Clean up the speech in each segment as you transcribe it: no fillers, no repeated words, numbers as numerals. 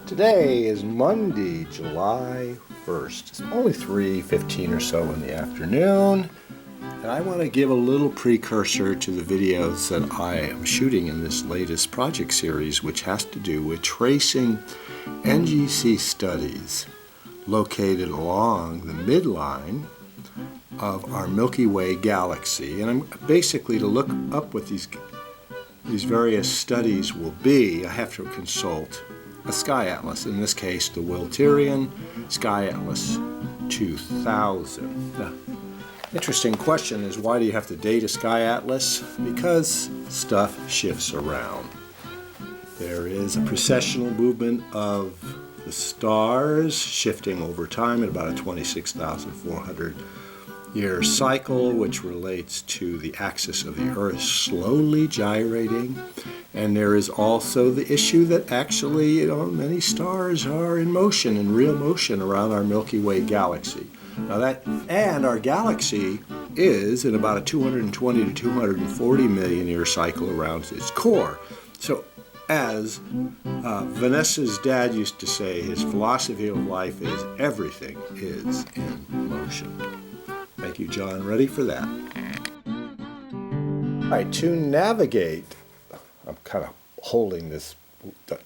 Today is Monday, July 1st. It's only 3:15 or so in the afternoon, and I want to give a little precursor to the videos that I am shooting in this latest project series, which has to do with tracing NGC studies located along the midline of our Milky Way galaxy. And I'm basically, to look up what these various studies will be, I have to consult a sky atlas, in this case the Wiltirian Sky Atlas 2000. Now, interesting question is, why do you have to date a sky atlas? Because stuff shifts around. There is a precessional movement of the stars shifting over time at about a 26,400 year cycle, which relates to the axis of the Earth slowly gyrating. And there is also the issue that actually, many stars are in motion, in real motion around our Milky Way galaxy. Now and our galaxy is in about a 220 to 240 million year cycle around its core. So as Vanessa's dad used to say, his philosophy of life is everything is in motion. Thank you, John. Ready for that? All right, to navigate, I'm kind of holding this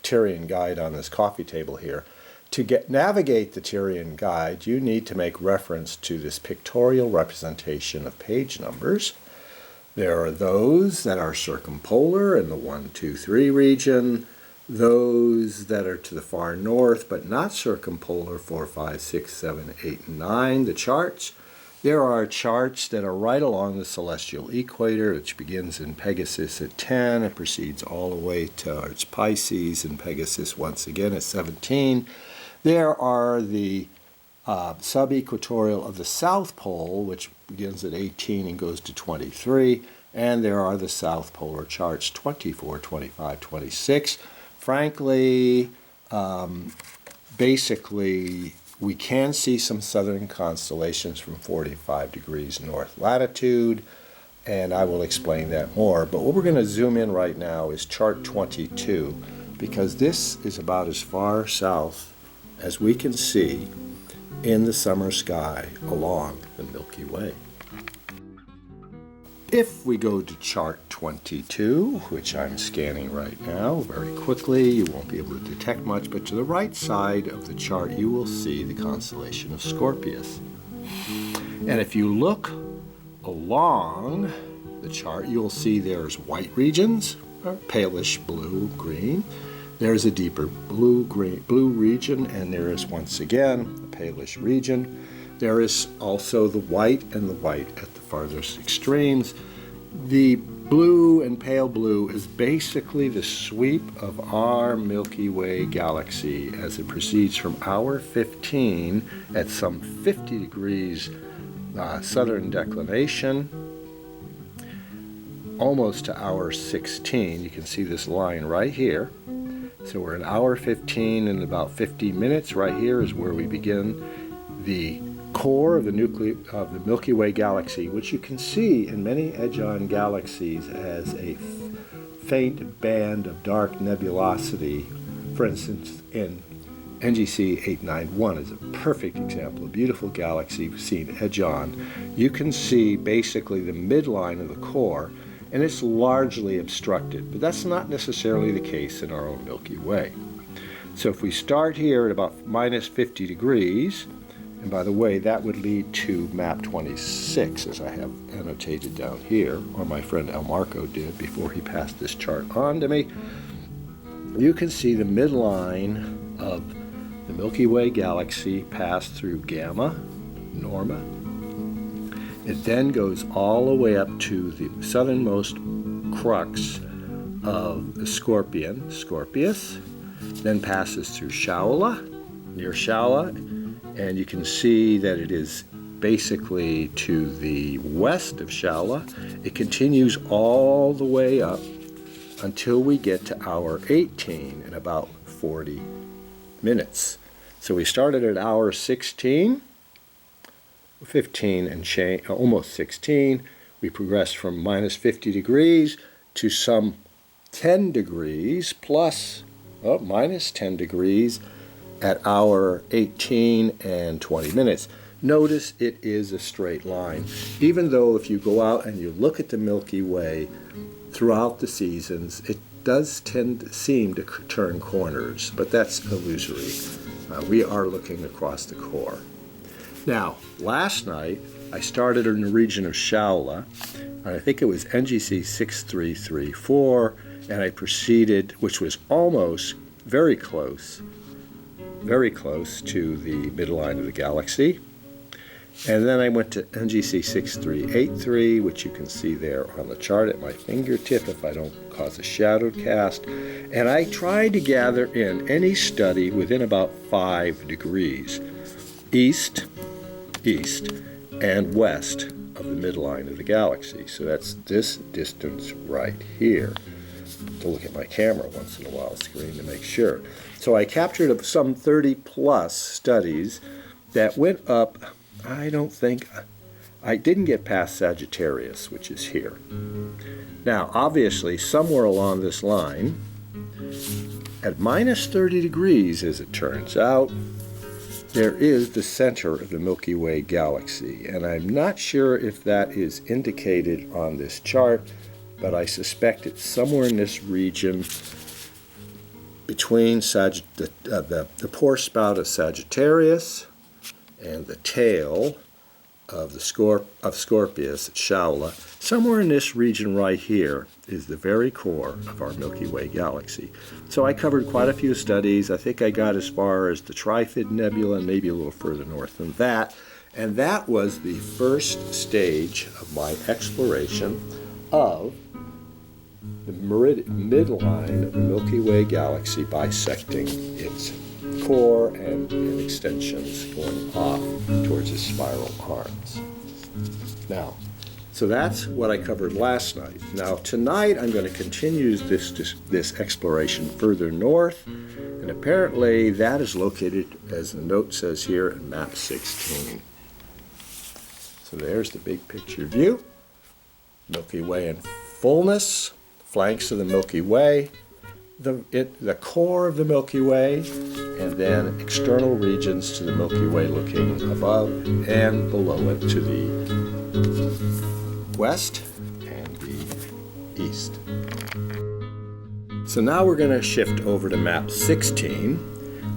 Tyrian guide on this coffee table here. To navigate the Tyrian guide, you need to make reference to this pictorial representation of page numbers. There are those that are circumpolar in the 1, 2, 3 region, those that are to the far north but not circumpolar, 4, 5, 6, 7, 8, and 9, the charts. There are charts that are right along the celestial equator, which begins in Pegasus at 10 and proceeds all the way towards Pisces, and Pegasus once again at 17. There are the subequatorial of the South Pole, which begins at 18 and goes to 23. And there are the South Polar charts 24, 25, 26. Frankly, basically, we can see some southern constellations from 45 degrees north latitude, and I will explain that more. But what we're going to zoom in right now is chart 22, because this is about as far south as we can see in the summer sky along the Milky Way. If we go to chart 22, which I'm scanning right now very quickly, you won't be able to detect much, but to the right side of the chart you will see the constellation of Scorpius. And if you look along the chart, you'll see there's white regions, or palish blue, green. There's a deeper blue region, and there is once again a palish region. There is also the white and the white at the farthest extremes. The blue and pale blue is basically the sweep of our Milky Way galaxy as it proceeds from hour 15 at some 50 degrees southern declination, almost to hour 16. You can see this line right here. So we're at hour 15 in about 50 minutes. Right here is where we begin the core of the Milky Way galaxy, which you can see in many edge-on galaxies as a faint band of dark nebulosity. For instance, in NGC 891 is a perfect example, a beautiful galaxy seen edge-on. You can see basically the midline of the core, and it's largely obstructed, but that's not necessarily the case in our own Milky Way. So if we start here at about minus 50 degrees, and by the way, that would lead to map 26, as I have annotated down here, or my friend El Marco did before he passed this chart on to me. You can see the midline of the Milky Way galaxy pass through Gamma, Norma. It then goes all the way up to the southernmost crux of the Scorpion, Scorpius, then passes through Shaula, near Shaula, and you can see that it is basically to the west of Shaula. It continues all the way up until we get to hour 18 in about 40 minutes. So we started at hour 16, 15 and change, almost 16. We progressed from minus 50 degrees to some 10 degrees plus, minus 10 degrees at hour 18 and 20 minutes. Notice it is a straight line, even though if you go out and you look at the Milky Way throughout the seasons, it does seem to turn corners, but that's illusory. We are looking across the core. Now, last night, I started in the region of Shaula, and I think it was NGC 6334, and I proceeded, which was almost very close to the midline of the galaxy. And then I went to NGC 6383, which you can see there on the chart at my fingertip if I don't cause a shadow cast. And I tried to gather in any study within about 5 degrees, east, and west of the midline of the galaxy. So that's this distance right here. To look at my camera once in a while screen to make sure. So I captured some 30 plus studies that went up. I didn't get past Sagittarius, which is here. Now, obviously, somewhere along this line, at minus 30 degrees, as it turns out, there is the center of the Milky Way galaxy. And I'm not sure if that is indicated on this chart, but I suspect it's somewhere in this region between the pore spout of Sagittarius and the tail of Scorpius at Shaula. Somewhere in this region right here is the very core of our Milky Way galaxy. So I covered quite a few studies. I think I got as far as the Trifid Nebula and maybe a little further north than that. And that was the first stage of my exploration of the midline of the Milky Way galaxy, bisecting its core and in extensions going off towards its spiral arms. Now, so that's what I covered last night. Now, tonight I'm going to continue this exploration further north, and apparently that is located, as the note says here, in map 16. So there's the big picture view. Milky Way in fullness, flanks of the Milky Way, the core of the Milky Way, and then external regions to the Milky Way looking above and below it to the west and the east. So now we're going to shift over to map 16,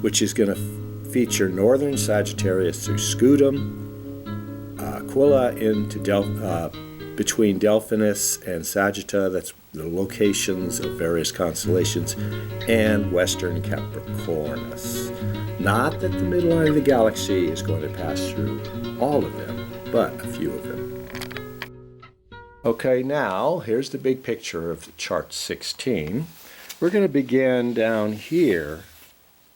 which is going to feature northern Sagittarius through Scutum, Aquila into between Delphinus and Sagitta, that's the locations of various constellations, and western Capricornus. Not that the midline of the galaxy is going to pass through all of them, but a few of them. Okay, now here's the big picture of chart 16. We're going to begin down here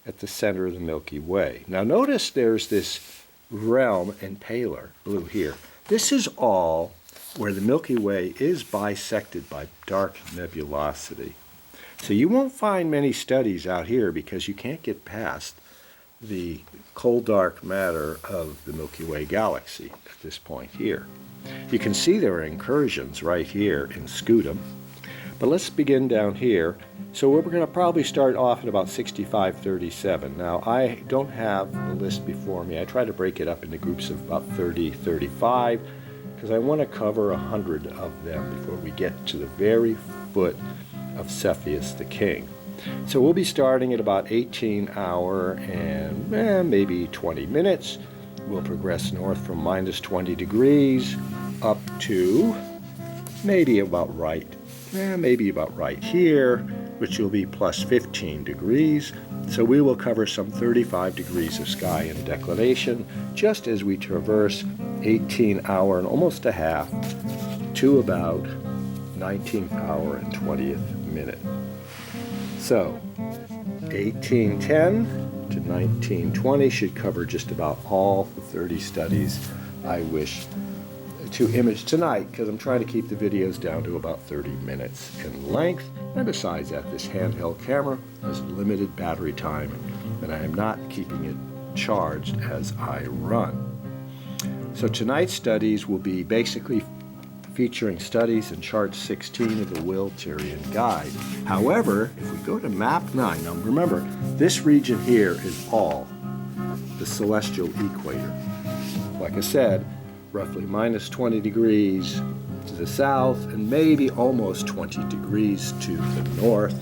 at the center of the Milky Way. Now notice there's this realm in paler blue here. This is all where the Milky Way is bisected by dark nebulosity. So you won't find many studies out here because you can't get past the cold dark matter of the Milky Way galaxy at this point here. You can see there are incursions right here in Scutum. But let's begin down here. So we're going to probably start off at about 6537. Now, I don't have the list before me. I try to break it up into groups of about 30, 35, because I want to cover 100 of them before we get to the very foot of Cepheus the King. So we'll be starting at about 18 hour and maybe 20 minutes. We'll progress north from minus 20 degrees up to maybe about right here, which will be plus 15 degrees. So we will cover some 35 degrees of sky in declination just as we traverse 18 hour and almost a half to about 19th hour and 20th minute. So 1810 to 1920 should cover just about all the 30 studies I wish to image tonight, because I'm trying to keep the videos down to about 30 minutes in length. And besides that, this handheld camera has limited battery time, and I am not keeping it charged as I run. So tonight's studies will be basically featuring studies in Chart 16 of the Wilterian Guide. However, if we go to Map 9, now remember, this region here is all the celestial equator. Like I said, roughly minus 20 degrees to the south and maybe almost 20 degrees to the north.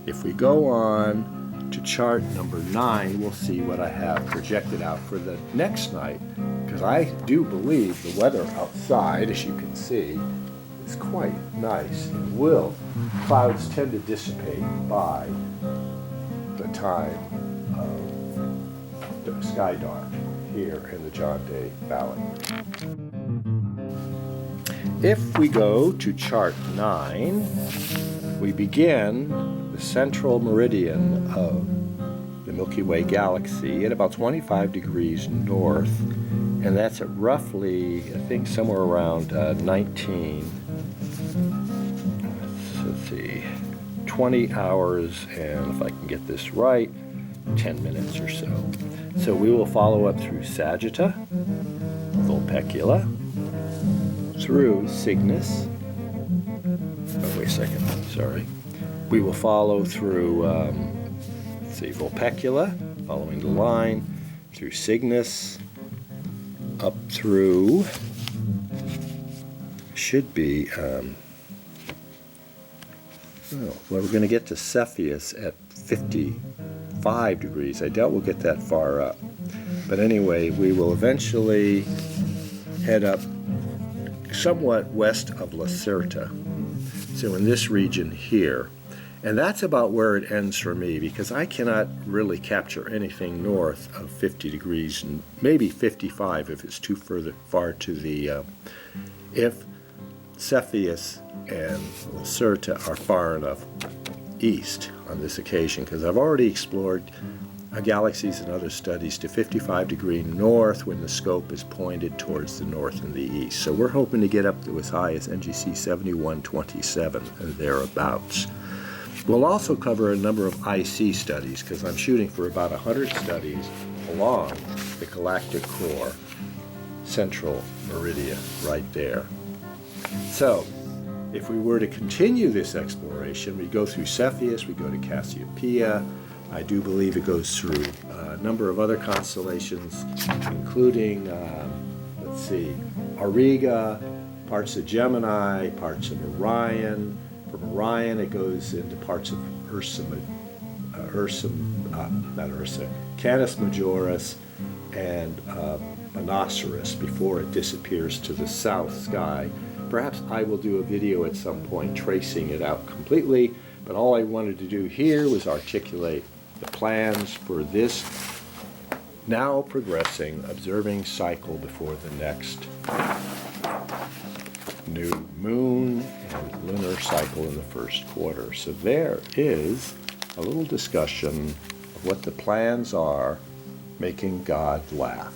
If we go on to chart number 9, we'll see what I have projected out for the next night, because I do believe the weather outside, as you can see, is quite nice and clouds tend to dissipate by the time of sky dark here in the John Day Valley. If we go to chart 9, we begin the central meridian of the Milky Way galaxy at about 25 degrees north, and that's at roughly, I think, somewhere around 20 hours, and if I can get this right, 10 minutes or so. So we will follow up through Sagitta, Vulpecula, through Cygnus. Oh, wait a second, sorry. We will follow through, Vulpecula, following the line, through Cygnus, up through, should be, we're going to get to Cepheus at 55 degrees. I doubt we'll get that far up. But anyway, we will eventually head up somewhat west of Lacerta. So in this region here. And that's about where it ends for me, because I cannot really capture anything north of 50 degrees, and maybe 55 if it's too far to the, if Cepheus and Lacerta are far enough east on this occasion, because I've already explored galaxies and other studies to 55 degree north when the scope is pointed towards the north and the east. So we're hoping to get up to as high as NGC 7127 and thereabouts. We'll also cover a number of IC studies, because I'm shooting for about 100 studies along the galactic core central meridian right there. So if we were to continue this exploration, we go through Cepheus, we go to Cassiopeia. I do believe it goes through a number of other constellations, including, Auriga, parts of Gemini, parts of Orion. From Orion, it goes into parts of Canis Majoris and Monoceros before it disappears to the south sky. Perhaps I will do a video at some point tracing it out completely, but all I wanted to do here was articulate the plans for this now progressing observing cycle before the next new moon and lunar cycle in the first quarter. So there is a little discussion of what the plans are, making God laugh.